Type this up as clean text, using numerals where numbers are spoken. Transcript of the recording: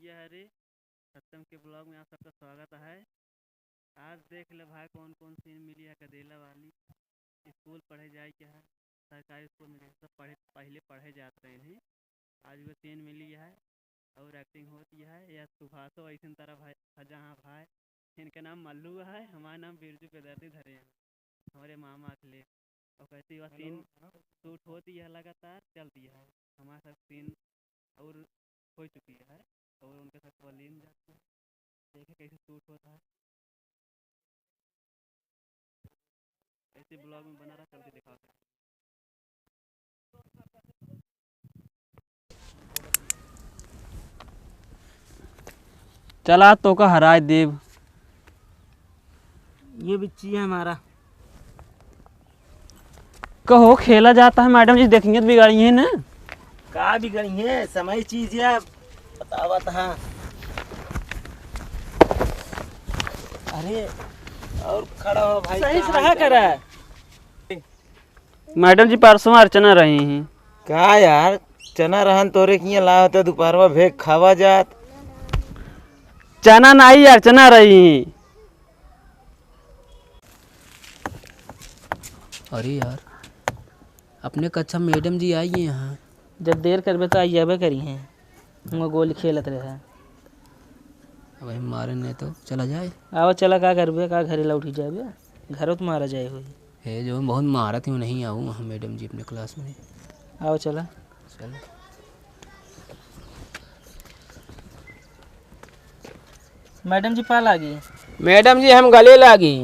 भैया हरे सत्यम के ब्लॉग में आप सबका स्वागत है। आज देख ले भाई कौन कौन सीन मिली है गदेला वाली। स्कूल पढ़े जाए क्या है, सरकारी स्कूल में सब पहले पढ़े जाते हैं। आज वो सीन मिली है और एक्टिंग होती है या सुभाषो ऐसी तरह भाई जहाँ भाई इनका नाम मल्लू है, हमारा नाम बिरजू बेदर्दी धरे हैं, हमारे मामा अखिलेश। और कैसी वह सीन शूट होती है लगातार चलती है हमारे साथ सीन और हो चुकी है और उनके साथ वलीन जाते हैं। देखे कैसे शूट होता है, ऐसे ब्लॉग में बना रहा चलते दिखाते हैं। चला तो का हराय देव, ये बिच्ची है हमारा। कहो खेला जाता है मैडम जी, देखेंगे तो बिगाड़ी है ना। का बिगड़ी है समय चीज है बतावत हाँ। अरे और खड़ा हो भाई, सही से रहा करा। मैडम जी परसों अर्चना रही हैं। का यार चना रहन तोरे किया ला होता दोपहरवा भेग खावा जात। चना नहीं अर्चना रही हैं। अरे यार अपने कक्षा मैडम जी आई है यहाँ। जब देर करबे तो आई जाबे करी हैं, हम गोली खेलत रहे। अब हम मारे नहीं तो चला जाए। आओ चला का करबे, का घरे लौटी जाबे, घरों तो मारा जाए हुई है जो बहुत मारा थी, नहीं आऊँ वहाँ मैडम जी अपने क्लास में। आओ चला। चल मैडम जी पाल आ गई। मैडम जी हम गले लागी।